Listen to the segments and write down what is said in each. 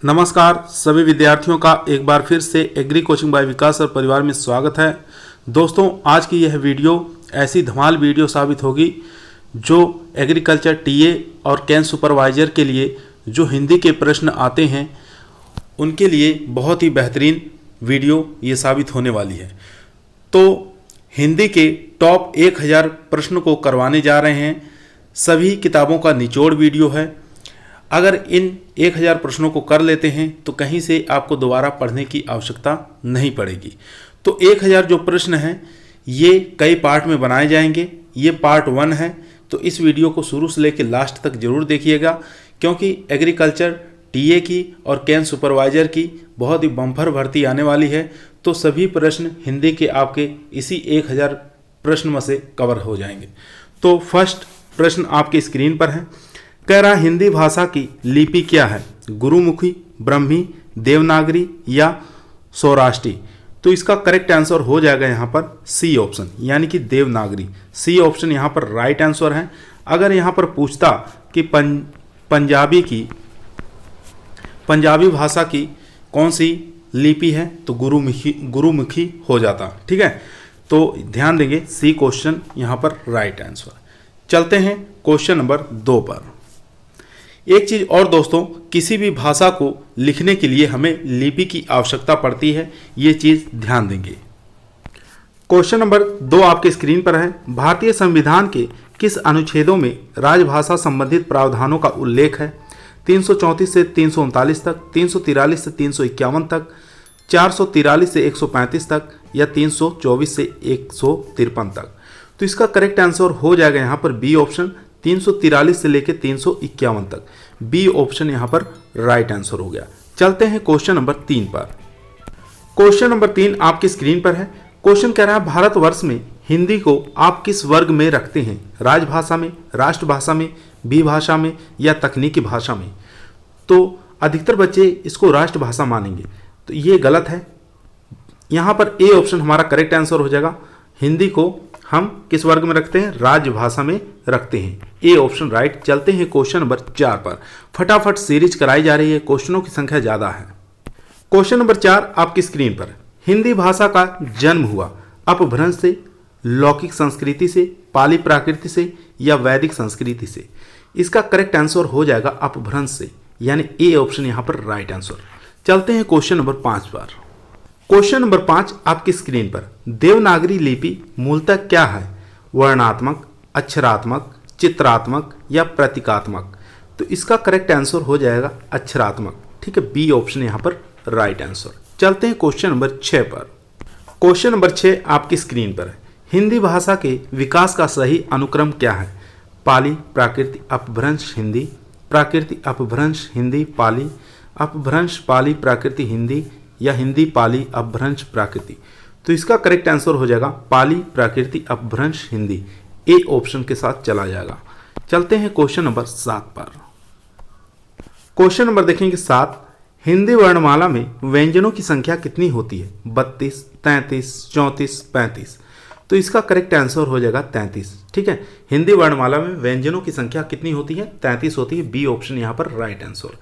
नमस्कार सभी विद्यार्थियों का एक बार फिर से एग्री कोचिंग बाय विकास और परिवार में स्वागत है। दोस्तों, आज की यह वीडियो ऐसी धमाल वीडियो साबित होगी जो एग्रीकल्चर टीए और कैंप सुपरवाइजर के लिए जो हिंदी के प्रश्न आते हैं उनके लिए बहुत ही बेहतरीन वीडियो ये साबित होने वाली है। तो हिंदी के टॉप 1000 प्रश्न को करवाने जा रहे हैं। सभी किताबों का निचोड़ वीडियो है। अगर इन 1000 प्रश्नों को कर लेते हैं तो कहीं से आपको दोबारा पढ़ने की आवश्यकता नहीं पड़ेगी। तो 1000 जो प्रश्न हैं ये कई पार्ट में बनाए जाएंगे। ये पार्ट 1 है, तो इस वीडियो को शुरू से लेकर लास्ट तक जरूर देखिएगा, क्योंकि एग्रीकल्चर टीए की और कैंप सुपरवाइजर की बहुत ही बम्पर भर्ती आने वाली है। तो सभी प्रश्न हिंदी के आपके इसी 1000 प्रश्न में से कवर हो जाएंगे। तो फर्स्ट प्रश्न आपकी स्क्रीन पर है। कह रहा हिंदी भाषा की लिपि क्या है? गुरुमुखी, ब्रह्मी, देवनागरी या सौराष्ट्री? तो इसका करेक्ट आंसर हो जाएगा यहाँ पर सी ऑप्शन, यानी कि देवनागरी। सी ऑप्शन यहाँ पर राइट आंसर है। अगर यहाँ पर पूछता कि पंजाबी भाषा की कौन सी लिपि है तो गुरुमुखी हो जाता। ठीक है, तो ध्यान देंगे सी क्वेश्चन यहाँ पर राइट आंसर। चलते हैं क्वेश्चन नंबर 2 पर। एक चीज और दोस्तों, किसी भी भाषा को लिखने के लिए हमें लिपि की आवश्यकता पड़ती है, ये चीज ध्यान देंगे। क्वेश्चन नंबर 2 आपके स्क्रीन पर है। भारतीय संविधान के किस अनुच्छेदों में राजभाषा संबंधित प्रावधानों का उल्लेख है? 334 से 339 तक, 343 से 351 तक, 443 से 135 तक या 324 से 153 तक? तो इसका करेक्ट आंसर हो जाएगा यहाँ पर बी ऑप्शन, 343 से लेकर 351 तक। बी ऑप्शन यहाँ पर राइट आंसर हो गया। चलते हैं क्वेश्चन नंबर 3 पर। क्वेश्चन नंबर 3 आपकी स्क्रीन पर है। क्वेश्चन कह रहा है भारतवर्ष में हिंदी को आप किस वर्ग में रखते हैं? राजभाषा में, राष्ट्रभाषा में, विभाषा में या तकनीकी भाषा में? तो अधिकतर बच्चे इसको राष्ट्रभाषा मानेंगे, तो ये गलत है। यहाँ पर ए ऑप्शन हमारा करेक्ट आंसर हो जाएगा। हिंदी को हम किस वर्ग में रखते हैं? राजभाषा में रखते हैं। A option right. चलते हैं क्वेश्चन नंबर 4 पर। फटाफट सीरीज कराई जा रही है, क्वेश्चनों की संख्या ज्यादा है। क्वेश्चन नंबर 4 आपकी स्क्रीन पर। हिंदी भाषा का जन्म हुआ अपभ्रंश से, लौकिक संस्कृति से, पाली प्राकृति से या वैदिक संस्कृति से? इसका करेक्ट आंसर हो जाएगा अपभ्रंश से, यानी ए ऑप्शन यहां पर राइट आंसर। चलते हैं क्वेश्चन नंबर 5 पर। क्वेश्चन नंबर 5 आपकी स्क्रीन पर। देवनागरी लिपि मूलतः क्या है? वर्णात्मक, अक्षरात्मक, चित्रात्मक या प्रतीकात्मक? तो इसका करेक्ट आंसर हो जाएगा अक्षरात्मक। ठीक है, बी ऑप्शन यहाँ पर राइट आंसर। चलते हैं क्वेश्चन नंबर 6 पर। क्वेश्चन नंबर 6 आपकी स्क्रीन पर है। हिंदी भाषा के विकास का सही अनुक्रम क्या है? पाली, प्राकृत, अपभ्रंश, हिंदी, प्राकृत, अपभ्रंश, हिंदी, पाली, अपभ्रंश, पाली, प्राकृति, हिंदी या हिंदी, पाली, अपभ्रंश, प्राकृति? तो इसका करेक्ट आंसर हो जाएगा पाली, प्राकृति, अपभ्रंश, हिंदी। ए ऑप्शन के साथ चला जाएगा। चलते हैं क्वेश्चन नंबर 7 पर। क्वेश्चन नंबर देखेंगे 7। हिंदी वर्णमाला में व्यंजनों की संख्या कितनी होती है? 32, 33, 34, 35? तो इसका करेक्ट आंसर हो जाएगा 33। ठीक है, हिंदी वर्णमाला में व्यंजनों की संख्या कितनी होती है? 33 होती है। बी ऑप्शन यहाँ पर राइट आंसर।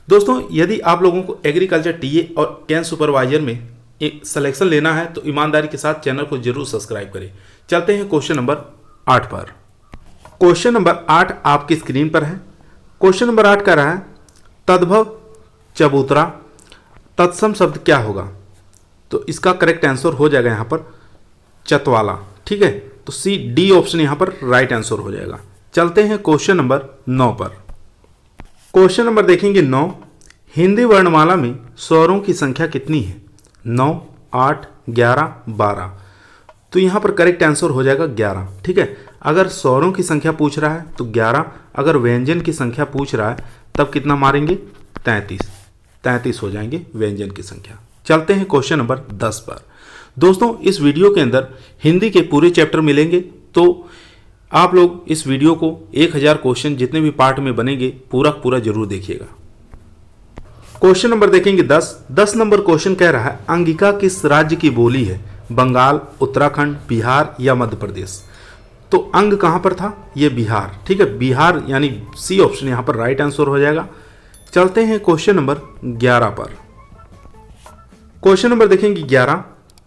दोस्तों, यदि आप लोगों को एग्रीकल्चर टीए और कैंप सुपरवाइजर में एक सिलेक्शन लेना है तो ईमानदारी के साथ चैनल को जरूर सब्सक्राइब करें। चलते हैं क्वेश्चन नंबर 8 पर। क्वेश्चन नंबर 8 आपकी स्क्रीन पर है। क्वेश्चन नंबर 8 कह रहा है तद्भव, चबूतरा, तत्सम शब्द क्या होगा? तो इसका करेक्ट आंसर हो जाएगा यहाँ पर चतवाला। ठीक है, तो सी डी ऑप्शन यहाँ पर राइट आंसर हो जाएगा। चलते हैं क्वेश्चन नंबर 9 पर। क्वेश्चन नंबर देखेंगे 9। हिंदी वर्णमाला में स्वरों की संख्या कितनी है? 9, 8, 11, 12? तो यहाँ पर करेक्ट आंसर हो जाएगा 11। ठीक है, अगर स्वरों की संख्या पूछ रहा है तो 11, अगर व्यंजन की संख्या पूछ रहा है तब कितना मारेंगे? 33 हो जाएंगे व्यंजन की संख्या। चलते हैं क्वेश्चन नंबर 10 पर। दोस्तों, इस वीडियो के अंदर हिंदी के पूरे चैप्टर मिलेंगे, तो आप लोग इस वीडियो को 1000 क्वेश्चन जितने भी पार्ट में बनेंगे पूरा जरूर देखिएगा। क्वेश्चन नंबर देखेंगे 10 नंबर क्वेश्चन कह रहा है अंगिका किस राज्य की बोली है? बंगाल, उत्तराखंड, बिहार या मध्य प्रदेश? तो अंग कहां पर था? ये बिहार। ठीक है, बिहार यानी सी ऑप्शन यहां पर राइट आंसर हो जाएगा। चलते हैं क्वेश्चन नंबर 11 पर। क्वेश्चन नंबर देखेंगे 11।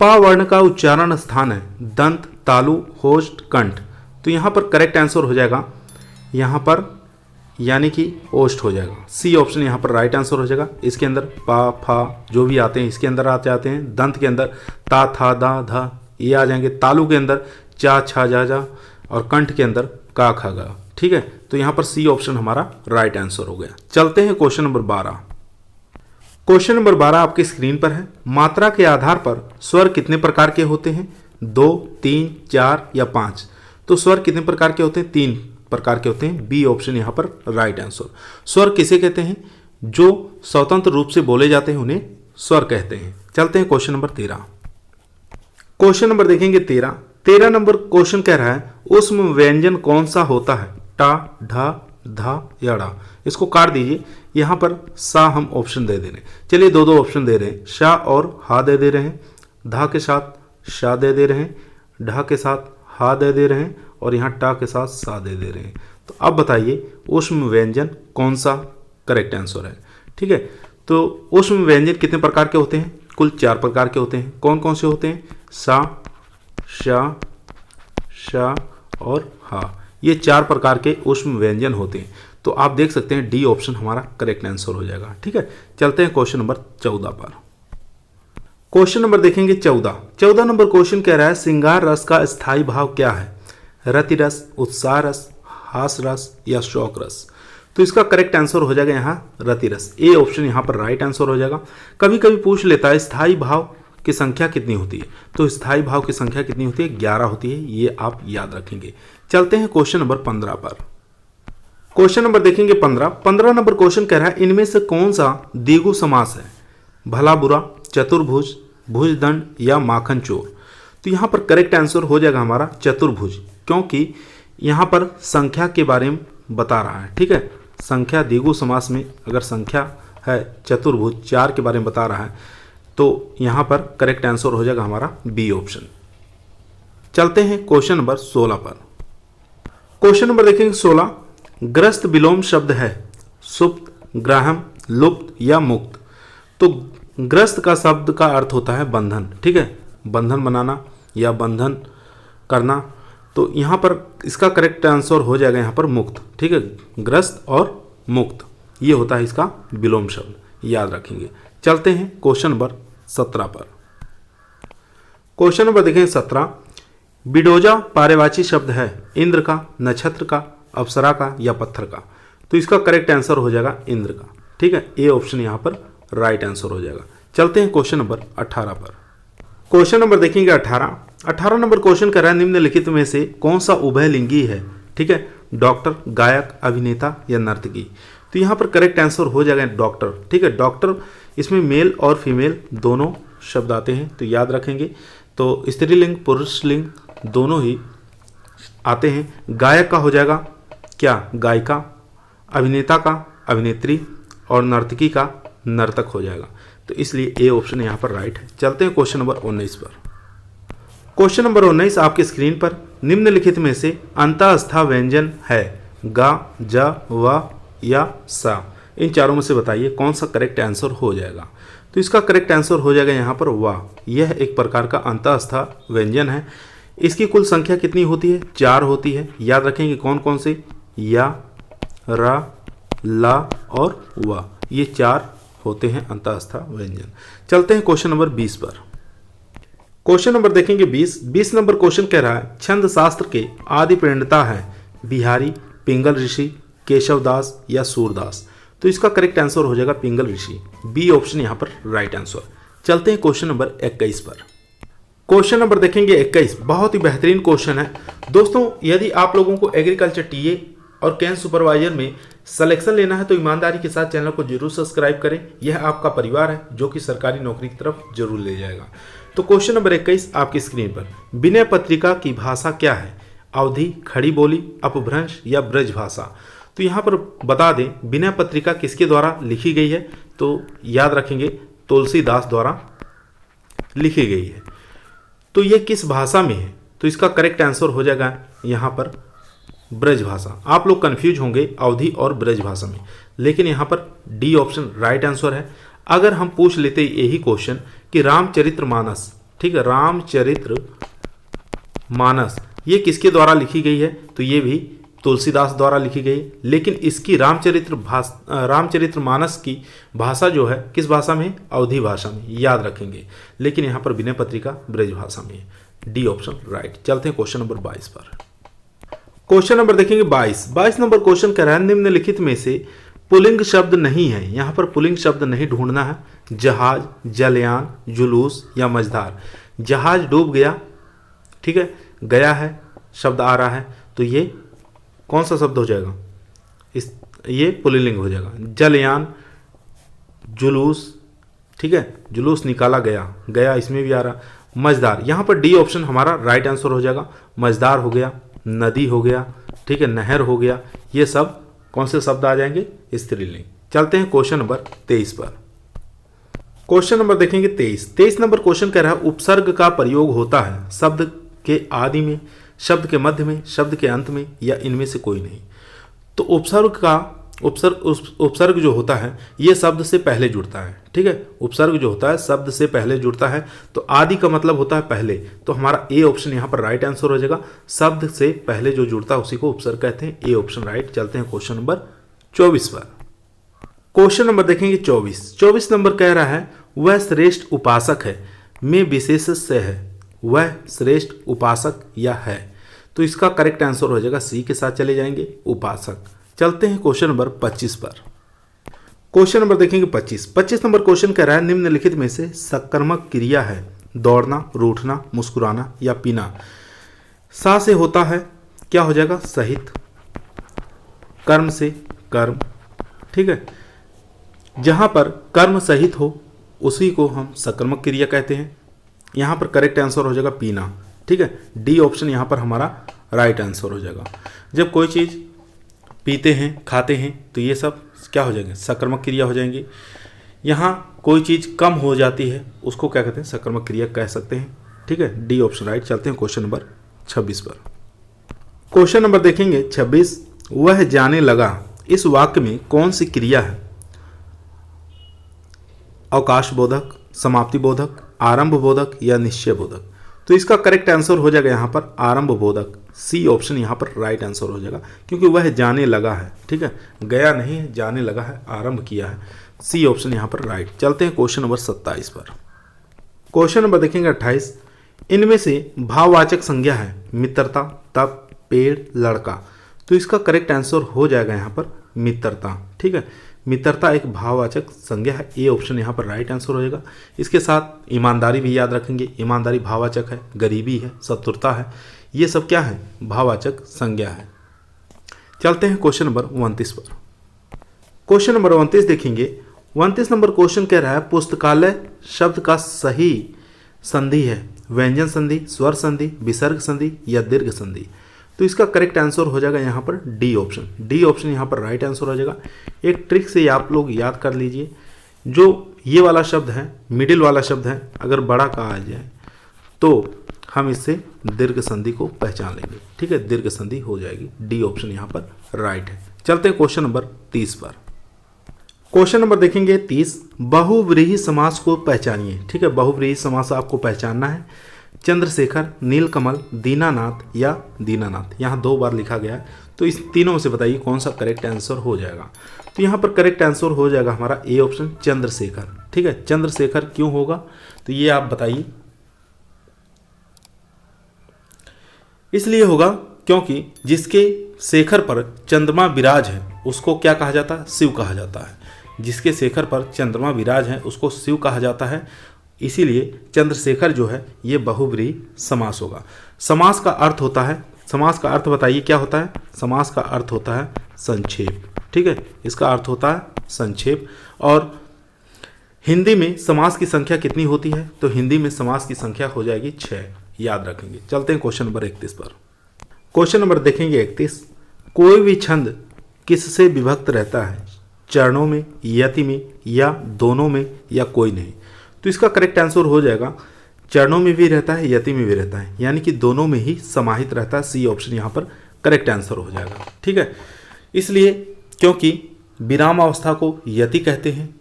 पा वर्ण का उच्चारण स्थान है दंत, तालु, होष्ठ, कंठ। तो यहाँ पर करेक्ट आंसर हो जाएगा यहाँ पर यानी कि ओष्ठ हो जाएगा। सी ऑप्शन यहाँ पर राइट आंसर हो जाएगा। इसके अंदर पा, फा जो भी आते हैं इसके अंदर आते हैं। दंत के अंदर ता, था, दा, धा ये आ जाएंगे। तालु के अंदर चा, छा, जा, जा और कंठ के अंदर का, खा, गा। ठीक है, तो यहाँ पर सी ऑप्शन हमारा राइट आंसर हो गया। चलते हैं क्वेश्चन नंबर 12। क्वेश्चन नंबर 12 आपकी स्क्रीन पर है। मात्रा के आधार पर स्वर कितने प्रकार के होते हैं? 2, 3, 4 या 5। तो स्वर कितने प्रकार के होते हैं? 3 प्रकार के होते हैं। बी ऑप्शन यहाँ पर राइट आंसर। स्वर किसे कहते हैं? जो स्वतंत्र रूप से बोले जाते हैं उन्हें स्वर कहते हैं। चलते हैं क्वेश्चन नंबर 13। क्वेश्चन नंबर देखेंगे 13 नंबर क्वेश्चन कह रहा है उष्म व्यंजन कौन सा होता है? टा, ढा, धा या डा। इसको काट दीजिए। यहाँ पर सा हम ऑप्शन दे रहे हैं। चलिए दो ऑप्शन दे रहे हैं। शा और हा दे दे रहे हैं। धा के साथ शा दे दे रहे हैं। ढा के साथ हा दे दे रहे हैं और यहाँ टा के साथ सा दे दे रहे हैं। तो अब बताइए उष्म व्यंजन कौन सा करेक्ट आंसर है? ठीक है, तो उष्म व्यंजन कितने प्रकार के होते हैं? कुल 4 प्रकार के होते हैं। कौन कौन से होते हैं? सा, शा, शा और हा। ये 4 प्रकार के उष्म व्यंजन होते हैं। तो आप देख सकते हैं डी ऑप्शन हमारा करेक्ट आंसर हो जाएगा। ठीक है, चलते हैं क्वेश्चन नंबर 14 पर। क्वेश्चन नंबर देखेंगे 14 नंबर क्वेश्चन कह रहा है श्रृंगार रस का स्थायी भाव क्या है? रति रस, उत्साह रस, हास रस या शोक रस। तो इसका करेक्ट आंसर हो जाएगा यहाँ रति रस। ए ऑप्शन यहाँ पर राइट आंसर हो जाएगा। कभी कभी पूछ लेता है स्थायी भाव की संख्या कितनी होती है? तो स्थायी भाव की संख्या कितनी होती है? 11 होती है। ये आप याद रखेंगे। चलते हैं क्वेश्चन नंबर 15 पर। क्वेश्चन नंबर देखेंगे 15 नंबर क्वेश्चन कह रहा है इनमें से कौन सा द्विगु समास है? भला बुरा, चतुर्भुज, भुजदंड या माखन चोर। तो यहाँ पर करेक्ट आंसर हो जाएगा हमारा चतुर्भुज, क्योंकि यहाँ पर संख्या के बारे में बता रहा है। ठीक है, संख्या द्विगु समास में अगर संख्या है चतुर्भुज 4 के बारे में बता रहा है तो यहाँ पर करेक्ट आंसर हो जाएगा हमारा बी ऑप्शन। चलते हैं क्वेश्चन नंबर 16 पर। क्वेश्चन नंबर देखेंगे 16। ग्रस्त विलोम शब्द है सुप्त, ग्राहम, लुप्त या मुक्त। तो ग्रस्त का शब्द का अर्थ होता है बंधन। ठीक है, बंधन बनाना या बंधन करना। तो यहाँ पर इसका करेक्ट आंसर हो जाएगा यहाँ पर मुक्त। ठीक है, ग्रस्त और मुक्त ये होता है इसका विलोम शब्द, याद रखेंगे। चलते हैं क्वेश्चन नंबर 17 पर। क्वेश्चन नंबर देखें 17। बिडोजा पारिवाची शब्द है इंद्र का, नक्षत्र का, अप्सरा का या पत्थर का। तो इसका करेक्ट आंसर हो जाएगा इंद्र का। ठीक है, ए ऑप्शन यहाँ पर राइट आंसर हो जाएगा। चलते हैं क्वेश्चन नंबर 18 पर। क्वेश्चन नंबर देखेंगे 18 नंबर क्वेश्चन कर रहा है निम्नलिखित में से कौन सा उभयलिंगी है? ठीक है, डॉक्टर, गायक, अभिनेता या नर्तकी। तो यहाँ पर करेक्ट आंसर हो जाएगा डॉक्टर। ठीक है, डॉक्टर इसमें मेल और फीमेल दोनों शब्द आते हैं, तो याद रखेंगे। तो स्त्रीलिंग पुरुष लिंग दोनों ही आते हैं। गायक का हो जाएगा क्या? गायिका, अभिनेता का अभिनेत्री और नर्तकी का नर्तक हो जाएगा। तो इसलिए ए ऑप्शन यहाँ पर राइट है। चलते हैं क्वेश्चन नंबर 19 पर। क्वेश्चन नंबर 19 आपकी स्क्रीन पर निम्नलिखित में से अंतःस्था व्यंजन है गा, जा, वा या सा। इन चारों में से बताइए कौन सा करेक्ट आंसर हो जाएगा। तो इसका करेक्ट आंसर हो जाएगा यहाँ पर वाह। यह एक प्रकार का अंतःस्था व्यंजन है। इसकी कुल संख्या कितनी होती है? 4 होती है। याद रखेंगे कौन कौन से? या, रा, ला और वा। ये 4 होते हैं अंतःस्था व्यंजन। चलते हैं क्वेश्चन नंबर 20 पर। क्वेश्चन नंबर देखेंगे 20 नंबर क्वेश्चन कह रहा है छंद शास्त्र के आदि प्रणेता है बिहारी, पिंगल ऋषि, केशवदास या सूरदास। तो इसका करेक्ट आंसर हो जाएगा पिंगल ऋषि। बी ऑप्शन यहाँ पर राइट आंसर। चलते हैं क्वेश्चन नंबर 21 पर। क्वेश्चन नंबर देखेंगे 21। बहुत ही बेहतरीन क्वेश्चन है दोस्तों। यदि आप लोगों को एग्रीकल्चर टीए और कैंप सुपरवाइजर में सिलेक्शन लेना है तो ईमानदारी के साथ चैनल को जरूर सब्सक्राइब करें। यह आपका परिवार है जो कि सरकारी नौकरी की तरफ जरूर ले जाएगा। तो क्वेश्चन नंबर 21 आपकी स्क्रीन पर। विनय पत्रिका की भाषा क्या है? अवधी, खड़ी बोली, अपभ्रंश या ब्रज भाषा। तो यहाँ पर बता दें विनय पत्रिका किसके द्वारा लिखी गई है? तो याद रखेंगे तुलसीदास द्वारा लिखी गई है। तो ये किस भाषा में है? तो इसका करेक्ट आंसर हो जाएगा यहाँ पर ब्रज भाषा। आप लोग कंफ्यूज होंगे अवधी और ब्रज भाषा में। लेकिन यहाँ पर डी ऑप्शन राइट आंसर है। अगर हम पूछ लेते यही क्वेश्चन कि रामचरितमानस, ठीक है, रामचरितमानस ये किसके द्वारा लिखी गई है, तो ये भी तुलसीदास द्वारा लिखी गई है। लेकिन इसकी रामचरितमानस की भाषा जो है किस भाषा में, अवधी भाषा में, याद रखेंगे। लेकिन यहाँ पर विनय पत्रिका ब्रज भाषा में है। D option right. चलते हैं क्वेश्चन नंबर 22 पर। क्वेश्चन नंबर देखेंगे 22 नंबर क्वेश्चन कह रहा है निम्नलिखित में से पुल्लिंग शब्द नहीं है। यहाँ पर पुल्लिंग शब्द नहीं ढूंढना है। जहाज, जलयान, जुलूस या मझधार। जहाज डूब गया, ठीक है, गया है शब्द आ रहा है, तो ये कौन सा शब्द हो जाएगा, ये पुल्लिंग हो जाएगा। जलयान, जुलूस, ठीक है, जुलूस निकाला गया, गया इसमें भी आ रहा। मझधार, यहाँ पर डी ऑप्शन हमारा राइट आंसर हो जाएगा। मझधार हो गया, नदी हो गया, ठीक है, नहर हो गया, ये सब कौन से शब्द आ जाएंगे, स्त्रीलिंग। चलते हैं क्वेश्चन नंबर 23 पर। क्वेश्चन नंबर देखेंगे 23 नंबर क्वेश्चन कह रहा है उपसर्ग का प्रयोग होता है शब्द के आदि में, शब्द के मध्य में, शब्द के अंत में, या इनमें से कोई नहीं। तो उपसर्ग जो होता है ये शब्द से पहले जुड़ता है, ठीक है, उपसर्ग जो होता है शब्द से पहले जुड़ता है। तो आदि का मतलब होता है पहले, तो हमारा ए ऑप्शन यहाँ पर राइट आंसर हो जाएगा। शब्द से पहले जो जुड़ता है उसी को उपसर्ग कहते हैं। A option right. चलते हैं क्वेश्चन नंबर 24 पर। क्वेश्चन नंबर देखेंगे 24 नंबर कह रहा है वह श्रेष्ठ उपासक है में विशेष से है। वह श्रेष्ठ उपासक या है, तो इसका करेक्ट आंसर हो जाएगा सी के साथ चले जाएंगे, उपासक। चलते हैं क्वेश्चन नंबर 25 पर। क्वेश्चन नंबर देखेंगे 25 नंबर क्वेश्चन कह रहा है निम्नलिखित में से सकर्मक क्रिया है दौड़ना, रूठना, मुस्कुराना या पीना। सा से होता है, क्या हो जाएगा, सहित। कर्म से कर्म, ठीक है, जहां पर कर्म सहित हो उसी को हम सकर्मक क्रिया कहते हैं। यहां पर करेक्ट आंसर हो जाएगा पीना, ठीक है। डी ऑप्शन यहां पर हमारा राइट आंसर हो जाएगा। जब कोई चीज़ पीते हैं, खाते हैं, तो ये सब क्या हो जाएंगे, सकर्मक क्रिया हो जाएंगी। यहाँ कोई चीज़ कम हो जाती है उसको क्या कहते हैं, सकर्मक क्रिया कह सकते हैं, ठीक है। D option right. चलते हैं क्वेश्चन नंबर 26 पर। क्वेश्चन नंबर देखेंगे 26 वह जाने लगा इस वाक्य में कौन सी क्रिया है। अवकाश बोधक, समाप्ति बोधक, आरंभ बोधक या निश्चय बोधक। तो इसका करेक्ट आंसर हो जाएगा यहाँ पर आरंभ बोधक। सी ऑप्शन यहाँ पर राइट आंसर हो जाएगा, क्योंकि वह जाने लगा है, ठीक है, गया नहीं है, जाने लगा है, आरंभ किया है। सी ऑप्शन यहाँ पर राइट। चलते हैं क्वेश्चन नंबर 27 पर। क्वेश्चन नंबर देखेंगे 28 इनमें से भाववाचक संज्ञा है मित्रता, तप, पेड़, लड़का। तो इसका करेक्ट आंसर हो जाएगा यहाँ पर मित्रता, ठीक है। मित्रता एक भाववाचक संज्ञा है। ए ऑप्शन यहाँ पर राइट आंसर हो जाएगा। इसके साथ ईमानदारी भी याद रखेंगे, ईमानदारी भाववाचक है, गरीबी है, शत्रुता है, ये सब क्या है, भाववाचक संज्ञा है। चलते हैं क्वेश्चन नंबर 29 पर। क्वेश्चन नंबर 29 देखेंगे 29 नंबर क्वेश्चन कह रहा है पुस्तकालय शब्द का सही संधि है व्यंजन संधि, स्वर संधि, विसर्ग संधि या दीर्घ संधि। तो इसका करेक्ट आंसर हो जाएगा यहाँ पर डी ऑप्शन। डी ऑप्शन यहाँ पर राइट आंसर हो जाएगा। एक ट्रिक से आप लोग याद कर लीजिए, जो ये वाला शब्द है, मिडिल वाला शब्द है, अगर बड़ा कहा जाए तो हम इससे दीर्घ संधि को पहचान लेंगे, ठीक है, दीर्घ संधि हो जाएगी। डी ऑप्शन यहाँ पर राइट है। चलते हैं क्वेश्चन नंबर 30 पर। क्वेश्चन नंबर देखेंगे 30 बहुव्रीहि समास को पहचानिए, ठीक है, बहुव्रीहि समास आपको पहचानना है। चंद्रशेखर, नीलकमल, दीनानाथ या दीनानाथ। यहाँ 2 बार लिखा गया है, तो इस तीनों में से बताइए कौन सा करेक्ट आंसर हो जाएगा। तो यहाँ पर करेक्ट आंसर हो जाएगा हमारा ए ऑप्शन चंद्रशेखर, ठीक है। चंद्रशेखर क्यों होगा, तो ये आप बताइए। इसलिए होगा क्योंकि जिसके शेखर पर चंद्रमा विराज है उसको क्या कहा जाता है, शिव कहा जाता है। जिसके शेखर पर चंद्रमा विराज है उसको शिव कहा जाता है, इसीलिए चंद्रशेखर जो है ये बहुव्रीहि समास होगा। समास का अर्थ होता है, समास का अर्थ बताइए क्या होता है। समास का अर्थ होता है संक्षेप, ठीक है, इसका अर्थ होता है संक्षेप। और हिंदी में समास की संख्या कितनी होती है, तो हिंदी में समास की संख्या हो जाएगी 6, याद रखेंगे। चलते हैं क्वेश्चन नंबर 31 पर। क्वेश्चन नंबर देखेंगे 31 कोई भी छंद किससे विभक्त रहता है, चरणों में, यति में या दोनों में या कोई नहीं। तो इसका करेक्ट आंसर हो जाएगा चरणों में भी रहता है, यति में भी रहता है, यानी कि दोनों में ही समाहित रहता है। सी ऑप्शन यहाँ पर करेक्ट आंसर हो जाएगा, ठीक है। इसलिए क्योंकि विरामावस्था को यति कहते हैं,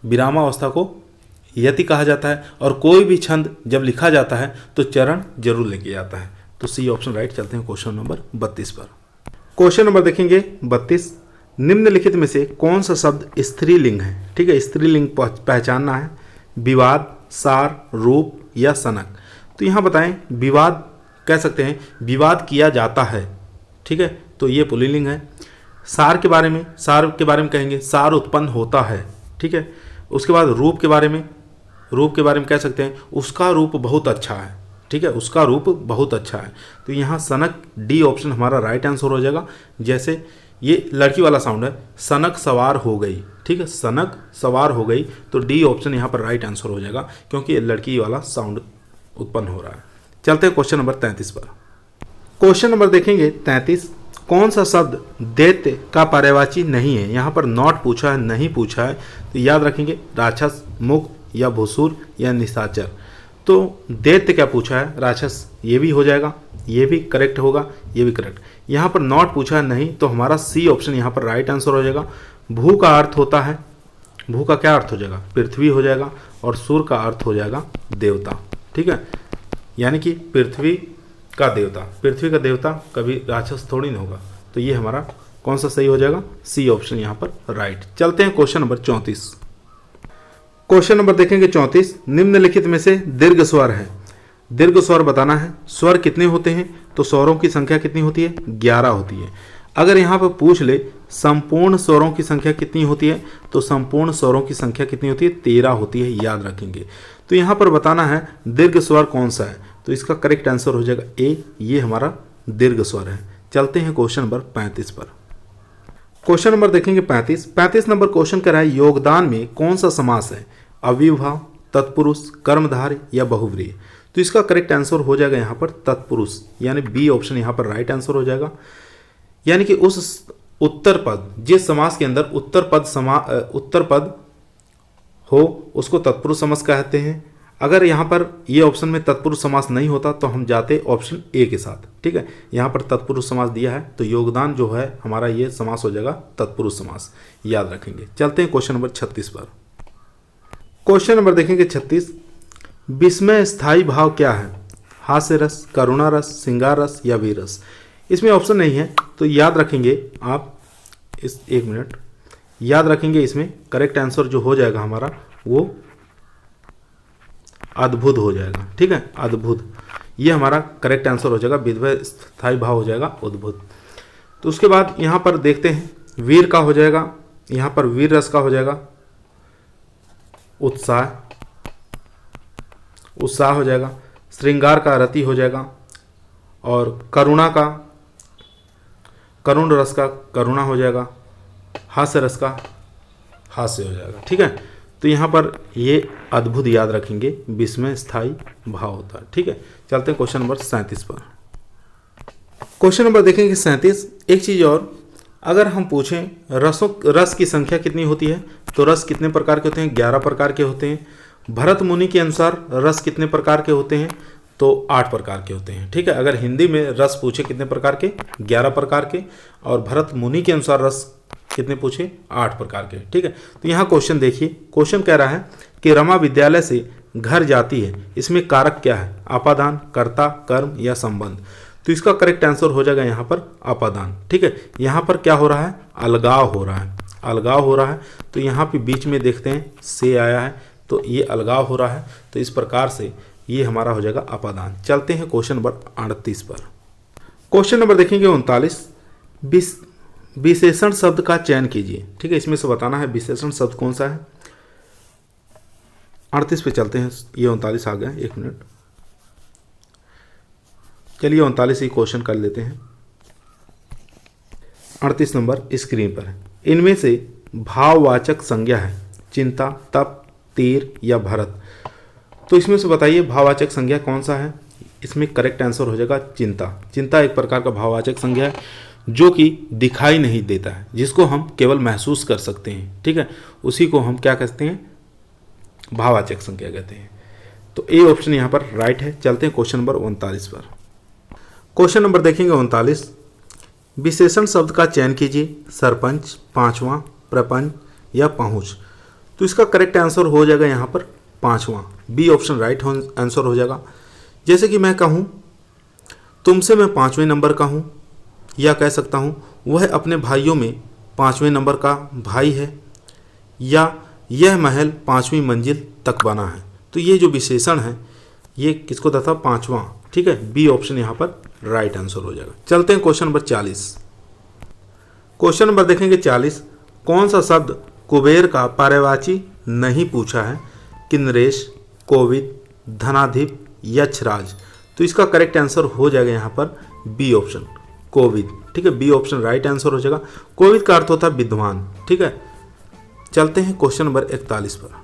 विरामावस्था को यति कहा जाता है। और कोई भी छंद जब लिखा जाता है तो चरण जरूर लेके जाता है। तो सी ऑप्शन राइट। चलते हैं क्वेश्चन नंबर 32 पर। क्वेश्चन नंबर देखेंगे 32, निम्नलिखित में से कौन सा शब्द स्त्रीलिंग है? ठीक है, स्त्रीलिंग पहचानना है। विवाद, सार, रूप या सनक। तो यहाँ बताएं, विवाद कह सकते हैं विवाद किया जाता है, ठीक है, तो ये पुल्लिंग है। सार के बारे में कहेंगे सार उत्पन्न होता है, ठीक है। उसके बाद रूप के बारे में कह सकते हैं उसका रूप बहुत अच्छा है, ठीक है, उसका रूप बहुत अच्छा है। तो यहाँ सनक, डी ऑप्शन हमारा राइट आंसर हो जाएगा। जैसे ये लड़की वाला साउंड है, सनक सवार हो गई, ठीक है, सनक सवार हो गई, तो डी ऑप्शन यहाँ पर राइट आंसर हो जाएगा क्योंकि ये लड़की वाला साउंड उत्पन्न हो रहा है। चलते हैं क्वेश्चन नंबर 33 पर। क्वेश्चन नंबर देखेंगे 33, कौन सा शब्द दैत्य का पर्यायवाची नहीं है? यहाँ पर नॉट पूछा है, नहीं पूछा है, तो याद रखेंगे राक्षस, मुक्त या भूसुर या निशाचर। तो दैत्य क्या पूछा है? राक्षस, ये भी हो जाएगा, ये भी करेक्ट होगा, ये भी करेक्ट। यहाँ पर नॉट पूछा है नहीं, तो हमारा सी ऑप्शन यहाँ पर राइट आंसर हो जाएगा। भू का अर्थ होता है, भू का क्या अर्थ हो जाएगा? पृथ्वी हो जाएगा, और सुर का अर्थ हो जाएगा देवता, ठीक है, यानी कि पृथ्वी का देवता कभी राक्षस थोड़ी ना होगा। तो ये हमारा कौन सा सही हो जाएगा? सी ऑप्शन यहाँ पर राइट। चलते हैं क्वेश्चन नंबर 34। क्वेश्चन नंबर देखेंगे 34, निम्नलिखित में से दीर्घ स्वर है। दीर्घ स्वर बताना है। स्वर कितने होते हैं? तो स्वरों की संख्या कितनी होती है? 11 होती है। अगर यहाँ पर पूछ ले संपूर्ण स्वरों की संख्या कितनी होती है, तो संपूर्ण स्वरों की संख्या कितनी होती है? 13 होती है, याद रखेंगे। तो यहाँ पर बताना है दीर्घ स्वर कौन सा है, तो इसका करेक्ट आंसर हो जाएगा ए, ये हमारा दीर्घ स्वर है। चलते हैं क्वेश्चन नंबर 35 पर। क्वेश्चन नंबर देखेंगे 35 नंबर क्वेश्चन कह रहा है योगदान में कौन सा समास है? अव्ययभाव, तत्पुरुष, कर्मधारय या बहुव्रीहि। तो इसका करेक्ट आंसर हो जाएगा यहाँ पर तत्पुरुष, यानी बी ऑप्शन यहाँ पर राइट आंसर हो जाएगा। यानी कि उस उत्तर पद, जिस समास के अंदर उत्तर पद हो उसको तत्पुरुष समास कहते हैं। अगर यहाँ पर ये ऑप्शन में तत्पुरुष समास नहीं होता तो हम जाते ऑप्शन ए के साथ, ठीक है। यहाँ पर तत्पुरुष समास दिया है, तो योगदान जो है हमारा ये समास हो जाएगा तत्पुरुष समास, याद रखेंगे। चलते हैं क्वेश्चन नंबर 36 पर। क्वेश्चन नंबर देखेंगे 36, विस्मय स्थायी भाव क्या है? हास्य रस, करुणा रस, श्रृंगार रस या वीर रस। इसमें ऑप्शन नहीं है, तो याद रखेंगे आप इस, एक मिनट, याद रखेंगे इसमें करेक्ट आंसर जो हो जाएगा हमारा वो अद्भुत हो जाएगा, ठीक है, अद्भुत, ये हमारा करेक्ट आंसर हो जाएगा। विस्मय स्थायी भाव हो जाएगा अद्भुत। तो उसके बाद यहाँ पर देखते हैं वीर का हो जाएगा, यहाँ पर वीर रस का हो जाएगा उत्साह हो जाएगा, श्रृंगार का रति हो जाएगा, और करुणा का, करुण रस का करुणा हो जाएगा, हास्य रस का हास्य हो जाएगा, ठीक है। तो यहाँ पर ये अद्भुत याद रखेंगे, विस्मय स्थायी भाव होता है, ठीक है। चलते हैं क्वेश्चन नंबर 37 पर। क्वेश्चन नंबर देखेंगे 37, एक चीज़ और, अगर हम पूछें रस की संख्या कितनी होती है, तो रस कितने प्रकार के होते हैं? 11 प्रकार के होते हैं। भरत मुनि के अनुसार रस कितने प्रकार के होते हैं? तो 8 प्रकार के होते हैं, ठीक है। अगर हिंदी में रस पूछे कितने प्रकार के? 11 प्रकार के, और भरत मुनि के अनुसार रस कितने पूछे? 8 प्रकार के, ठीक है। तो यहाँ क्वेश्चन देखिए, क्वेश्चन कह रहा है कि रमा विद्यालय से घर जाती है, इसमें कारक क्या है? अपादान, कर्ता, कर्म या संबंध। तो इसका करेक्ट आंसर हो जाएगा यहाँ पर अपादान, ठीक है। यहाँ पर क्या हो रहा है? अलगाव हो रहा है, अलगाव हो रहा है। तो यहाँ पे बीच में देखते हैं से आया है, तो ये अलगाव हो रहा है, तो इस प्रकार से ये हमारा हो जाएगा अपादान। चलते हैं क्वेश्चन नंबर 38 पर। क्वेश्चन नंबर देखेंगे 39, विशेषण शब्द का चयन कीजिए, ठीक है। इसमें से बताना है विशेषण शब्द कौन सा है। 38 पे चलते हैं, ये 39 आ गया, एक मिनट, चलिए 39 ही क्वेश्चन कर लेते हैं। 38 नंबर स्क्रीन पर है। इनमें से भाववाचक संज्ञा है चिंता, तप, तीर या भरत। तो इसमें से बताइए भाववाचक संज्ञा कौन सा है? इसमें करेक्ट आंसर हो जाएगा चिंता। चिंता एक प्रकार का भाववाचक संज्ञा है जो कि दिखाई नहीं देता है, जिसको हम केवल महसूस कर सकते हैं, ठीक है। उसी को हम क्या कहते हैं? भाववाचक संज्ञा कहते हैं। तो ए ऑप्शन यहाँ पर राइट है। चलते हैं क्वेश्चन नंबर 39 पर। क्वेश्चन नंबर देखेंगे 39, विशेषण शब्द का चयन कीजिए। सरपंच, पांचवा, प्रपंच या पहुंच। तो इसका करेक्ट आंसर हो जाएगा यहाँ पर पांचवा, बी ऑप्शन राइट आंसर हो जाएगा। जैसे कि मैं कहूँ तुमसे मैं 5वें नंबर का हूँ, या कह सकता हूँ वह अपने भाइयों में 5वें नंबर का भाई है, या यह महल 5वीं मंजिल तक बना है। तो ये जो विशेषण है ये किसको था? पांचवा। ठीक है, बी ऑप्शन यहाँ पर राइट आंसर हो जाएगा। चलते हैं क्वेश्चन नंबर 40। क्वेश्चन नंबर देखेंगे 40। कौन सा शब्द कुबेर का पर्यायवाची नहीं पूछा है? किन्नरेश, कोविद, धनाधिप, यक्षराज। तो इसका करेक्ट आंसर हो जाएगा यहाँ पर बी ऑप्शन कोविद। ठीक है, बी ऑप्शन राइट आंसर हो जाएगा। कोविद का अर्थ होता है विद्वान। ठीक है, चलते हैं क्वेश्चन नंबर 41 पर।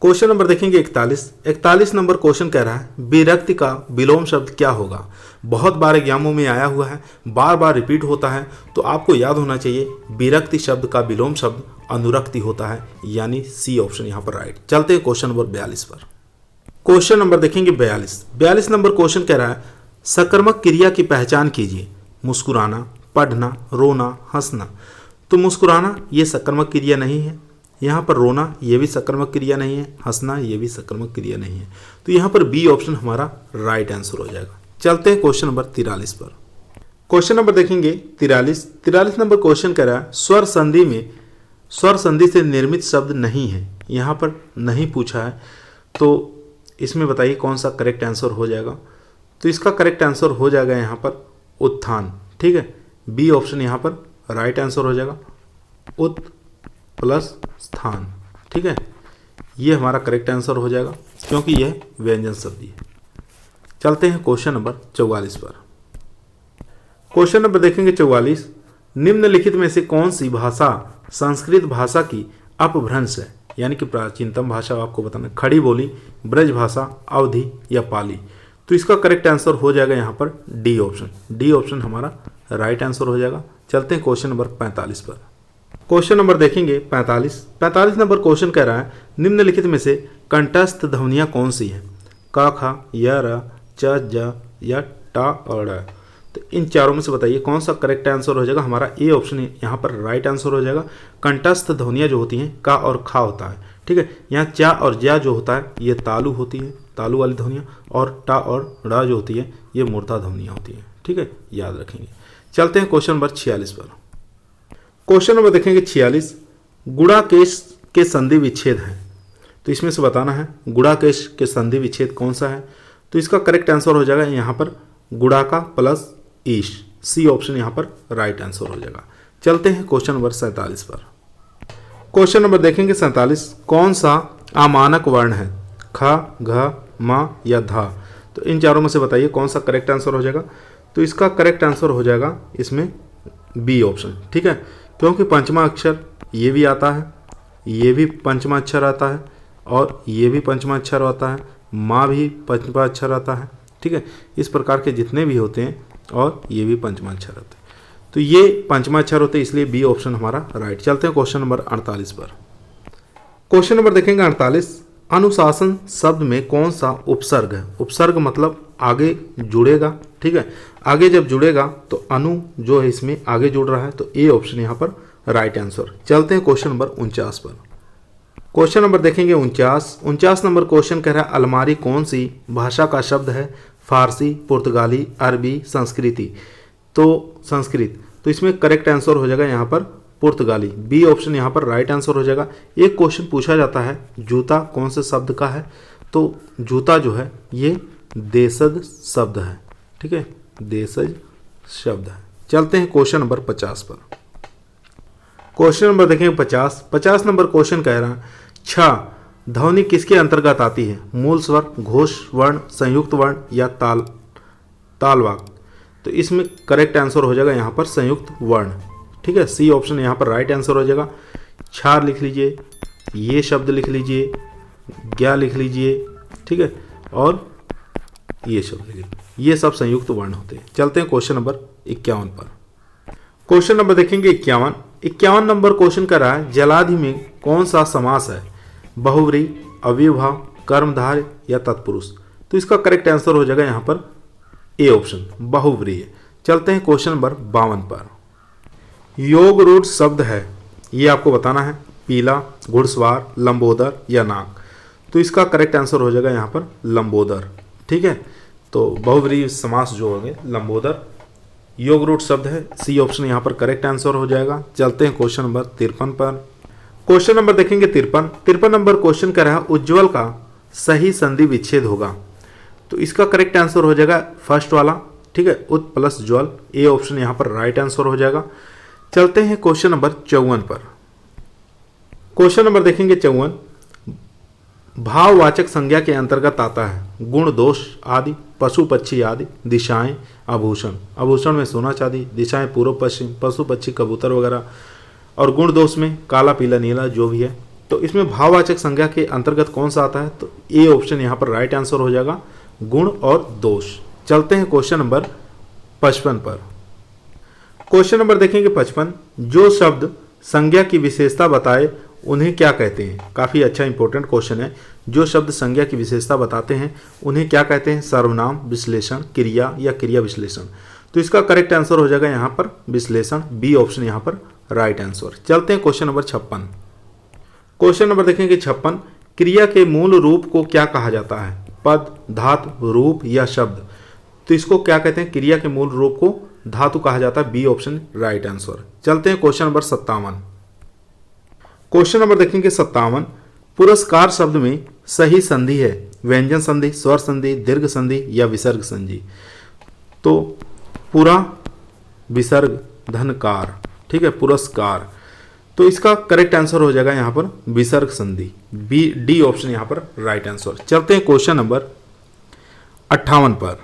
क्वेश्चन नंबर देखेंगे 41 नंबर क्वेश्चन कह रहा है विरक्ति का विलोम शब्द क्या होगा? बहुत बार एग्जामों में आया हुआ है, बार बार रिपीट होता है, तो आपको याद होना चाहिए विरक्ति शब्द का विलोम शब्द अनुरक्ति होता है, यानी सी ऑप्शन यहाँ पर राइट। चलते हैं क्वेश्चन नंबर 42 पर। क्वेश्चन नंबर देखेंगे 42 नंबर क्वेश्चन कह रहा है सकर्मक क्रिया की पहचान कीजिए। मुस्कुराना, पढ़ना, रोना, हंसना। तो मुस्कुराना ये सकर्मक क्रिया नहीं है, यहाँ पर रोना ये भी सकर्मक क्रिया नहीं है, हंसना ये भी सकर्मक क्रिया नहीं है। तो यहाँ पर बी ऑप्शन हमारा राइट आंसर हो जाएगा। चलते हैं क्वेश्चन नंबर 43 पर। क्वेश्चन नंबर देखेंगे 43 नंबर क्वेश्चन कह रहा है स्वर संधि में स्वर संधि से निर्मित शब्द नहीं है। यहाँ पर नहीं पूछा है, तो इसमें बताइए कौन सा करेक्ट आंसर हो जाएगा? तो इसका करेक्ट आंसर हो जाएगा यहाँ पर उत्थान। ठीक है, बी ऑप्शन यहाँ पर राइट आंसर हो जाएगा, उत प्लस स्थान। ठीक है, ये हमारा करेक्ट आंसर हो जाएगा क्योंकि यह व्यंजन शब्द है। चलते हैं क्वेश्चन नंबर 44 पर। क्वेश्चन नंबर देखेंगे 44। निम्नलिखित में से कौन सी भाषा संस्कृत भाषा की अपभ्रंश है? यानी कि प्राचीनतम भाषा आपको बताना, खड़ी बोली, ब्रज भाषा, अवधि या पाली। तो इसका करेक्ट आंसर हो जाएगा यहाँ पर डी ऑप्शन। डी ऑप्शन हमारा राइट आंसर हो जाएगा। चलते हैं क्वेश्चन नंबर 45 पर। क्वेश्चन नंबर देखेंगे 45 नंबर क्वेश्चन कह रहा है निम्नलिखित में से कंठस्थ ध्वनियाँ कौन सी है? क, ख, य, र, च, ज या टा और ड़। तो इन चारों में से बताइए कौन सा करेक्ट आंसर हो जाएगा? हमारा ए ऑप्शन यहाँ पर राइट आंसर हो जाएगा। कंठस्थ ध्वनियाँ जो होती हैं का और खा होता है। ठीक है, यहाँ चा और ज्या जो होता है ये तालु होती है, तालु वाली ध्वनियाँ, और टा और ड़ा जो होती है ये मूर्धा ध्वनियाँ होती हैं। ठीक है, याद रखेंगे। चलते हैं क्वेश्चन नंबर 46 पर। क्वेश्चन नंबर देखेंगे 46। गुणाकेश के संधि विच्छेद है। तो इसमें से बताना है गुणाकेश के संधि विच्छेद कौन सा है? तो इसका करेक्ट आंसर हो जाएगा यहाँ पर गुणाका प्लस ईश। सी ऑप्शन यहाँ पर राइट आंसर हो जाएगा। चलते हैं क्वेश्चन नंबर 47 पर। क्वेश्चन नंबर देखेंगे 47। कौन सा अमानक वर्ण है? ख, घ, म या धा। तो इन चारों में से बताइए कौन सा करेक्ट आंसर हो जाएगा? तो इसका करेक्ट आंसर हो जाएगा इसमें बी ऑप्शन। ठीक है, क्योंकि पंचमा अक्षर ये भी आता है, ये भी पंचमा अक्षर आता है, और ये भी पंचमा अक्षर आता है, माँ भी पंचमा अक्षर आता है। ठीक है, इस प्रकार के जितने भी होते हैं, और ये भी पंचमा अक्षर आते हैं, तो ये पंचमा अक्षर होते हैं, इसलिए बी ऑप्शन हमारा राइट। चलते हैं क्वेश्चन नंबर 48 पर। क्वेश्चन नंबर देखेंगे 48। अनुशासन शब्द में कौन सा उपसर्ग है? उपसर्ग मतलब आगे जुड़ेगा। ठीक है, आगे जब जुड़ेगा तो अनु जो है इसमें आगे जुड़ रहा है, तो ए ऑप्शन यहाँ पर राइट आंसर। चलते हैं क्वेश्चन नंबर 49 पर। क्वेश्चन नंबर देखेंगे 49 नंबर क्वेश्चन कह रहा है अलमारी कौन सी भाषा का शब्द है? फारसी, पुर्तगाली, अरबी, संस्कृति। तो संस्कृत, तो इसमें करेक्ट आंसर हो जाएगा यहाँ पर पुर्तगाली। बी ऑप्शन यहाँ पर राइट आंसर हो जाएगा। एक क्वेश्चन पूछा जाता है जूता कौन से शब्द का है? तो जूता जो है ये देशज शब्द है। ठीक है, देशज शब्द है। चलते हैं क्वेश्चन नंबर 50 पर। क्वेश्चन नंबर देखेंगे 50 नंबर क्वेश्चन कह रहा है छ ध्वनि किसके अंतर्गत आती है? मूल स्वर, घोष वर्ण, संयुक्त वर्ण या तालवाक। तो इसमें करेक्ट आंसर हो जाएगा यहाँ पर संयुक्त वर्ण। ठीक है, सी ऑप्शन यहाँ पर राइट आंसर हो जाएगा। छार लिख लीजिए, ये शब्द लिख लीजिए, ज्ञा लिख लीजिए। ठीक है, और ये शब्द लिख लीजिए, ये सब संयुक्त वर्ण होते हैं। चलते हैं क्वेश्चन नंबर 51 पर। क्वेश्चन नंबर देखेंगे 51 नंबर क्वेश्चन कर रहा है जलाधि में कौन सा समास है? बहुव्रीहि, अव्ययभाव, कर्मधारय या तत्पुरुष। तो इसका करेक्ट आंसर हो जाएगा यहाँ पर ए ऑप्शन बहुव्रीहि। चलते हैं क्वेश्चन नंबर 52 पर। योग रूढ़ शब्द है ये आपको बताना है, पीला, घुड़सवार, लंबोदर या नाग। तो इसका करेक्ट आंसर हो जाएगा यहाँ पर लंबोदर। ठीक है, तो बहुव्रीहि समास जो होंगे लंबोदर योग रूट शब्द है। सी ऑप्शन यहाँ पर करेक्ट आंसर हो जाएगा। चलते हैं क्वेश्चन नंबर 53 पर। क्वेश्चन नंबर देखेंगे 53 नंबर क्वेश्चन कह रहा है उज्ज्वल का सही संधि विच्छेद होगा। तो इसका करेक्ट आंसर हो जाएगा फर्स्ट वाला। ठीक है, उत प्लस ज्वल, ए ऑप्शन यहाँ पर राइट आंसर हो जाएगा। चलते हैं क्वेश्चन नंबर 54 पर। क्वेश्चन नंबर देखेंगे 54, भाववाचक संज्ञा के अंतर्गत आता है गुण, दोष आदि, पशु पक्षी आदि, दिशाएं, आभूषण। आभूषण में सोना चांदी, दिशाएं पूर्व पश्चिम, पशु पक्षी कबूतर वगैरह, और गुण दोष में काला पीला नीला जो भी है। तो इसमें भाववाचक संज्ञा के अंतर्गत कौन सा आता है? तो ए ऑप्शन यहाँ पर राइट आंसर हो जाएगा, गुण और दोष। चलते हैं क्वेश्चन नंबर 55 पर। क्वेश्चन नंबर देखेंगे 55, जो शब्द संज्ञा की विशेषता बताए उन्हें क्या कहते हैं? काफ़ी अच्छा इंपॉर्टेंट क्वेश्चन है। जो शब्द संज्ञा की विशेषता बताते हैं उन्हें क्या कहते हैं? सर्वनाम, विश्लेषण, क्रिया या क्रिया विश्लेषण। तो इसका करेक्ट आंसर हो जाएगा यहाँ पर विश्लेषण, बी ऑप्शन यहाँ पर राइट आंसर। चलते हैं क्वेश्चन नंबर 56। क्वेश्चन नंबर देखेंगे 56, क्रिया के मूल रूप को क्या कहा जाता है? पद, धातु, रूप या शब्द। तो इसको क्या कहते हैं? क्रिया के मूल रूप को धातु कहा जाता है, बी ऑप्शन राइट आंसर। चलते हैं क्वेश्चन नंबर 57। क्वेश्चन नंबर देखेंगे 57, पुरस्कार शब्द में सही संधि है व्यंजन संधि, स्वर संधि, दीर्घ संधि या विसर्ग संधि। तो पुरा विसर्ग धनकार। ठीक है, पुरस्कार। तो इसका करेक्ट आंसर हो जाएगा यहाँ पर विसर्ग संधि, बी डी ऑप्शन यहाँ पर राइट आंसर। चलते हैं क्वेश्चन नंबर 58 पर।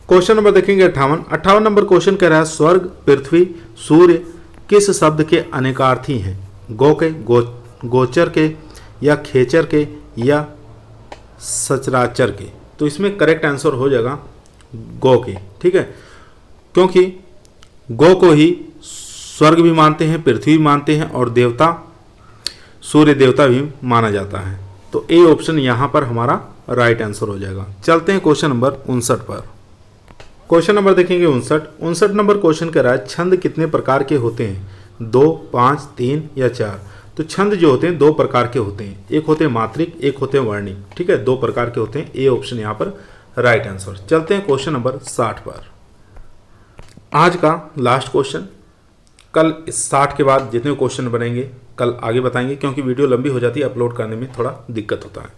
क्वेश्चन नंबर देखेंगे 58 नंबर क्वेश्चन कह रहा है स्वर्ग, पृथ्वी, सूर्य किस शब्द के अनेकार्थी हैं? गो के, गोचर के या खेचर के या सचराचर के। तो इसमें करेक्ट आंसर हो जाएगा गो के। ठीक है, क्योंकि गो को ही स्वर्ग भी मानते हैं, पृथ्वी भी मानते हैं और देवता सूर्य देवता भी माना जाता है। तो ए ऑप्शन यहाँ पर हमारा राइट आंसर हो जाएगा। चलते हैं क्वेश्चन नंबर 59 पर। क्वेश्चन नंबर देखेंगे 59 नंबर क्वेश्चन कह रहा है छंद कितने प्रकार के होते हैं? 2, 5, 3 या 4। तो छंद जो होते हैं 2 प्रकार के होते हैं, एक होते हैं मात्रिक, एक होते हैं वर्णिक। ठीक है, 2 प्रकार के होते हैं, ए ऑप्शन यहाँ पर राइट आंसर। चलते हैं क्वेश्चन नंबर 60 पर। आज का लास्ट क्वेश्चन, कल इस 60 के बाद जितने क्वेश्चन बनेंगे कल आगे बताएंगे, क्योंकि वीडियो लंबी हो जाती है, अपलोड करने में थोड़ा दिक्कत होता है।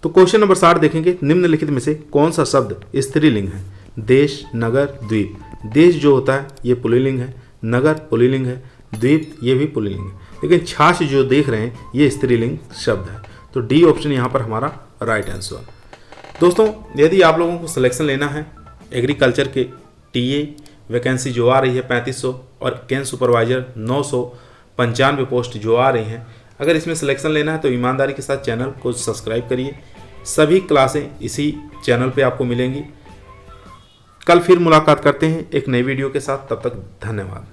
तो क्वेश्चन नंबर 60 देखेंगे, निम्नलिखित में से कौन सा शब्द स्त्रीलिंग है? देश, नगर, द्वीप। देश जो होता है ये पुल्लिंग है, नगर पुल्लिंग है, द्वीप ये भी पुल्लिंग है, लेकिन छाछ जो देख रहे हैं ये स्त्रीलिंग शब्द है। तो डी ऑप्शन यहाँ पर हमारा राइट आंसर। दोस्तों, यदि आप लोगों को सिलेक्शन लेना है एग्रीकल्चर के टीए वैकेंसी जो आ रही है 3500 और कैन सुपरवाइजर 995 पोस्ट जो आ रही हैं, अगर इसमें सिलेक्शन लेना है तो ईमानदारी के साथ चैनल को सब्सक्राइब करिए। सभी क्लासें इसी चैनल पे आपको मिलेंगी। कल फिर मुलाकात करते हैं एक नई वीडियो के साथ, तब तक धन्यवाद।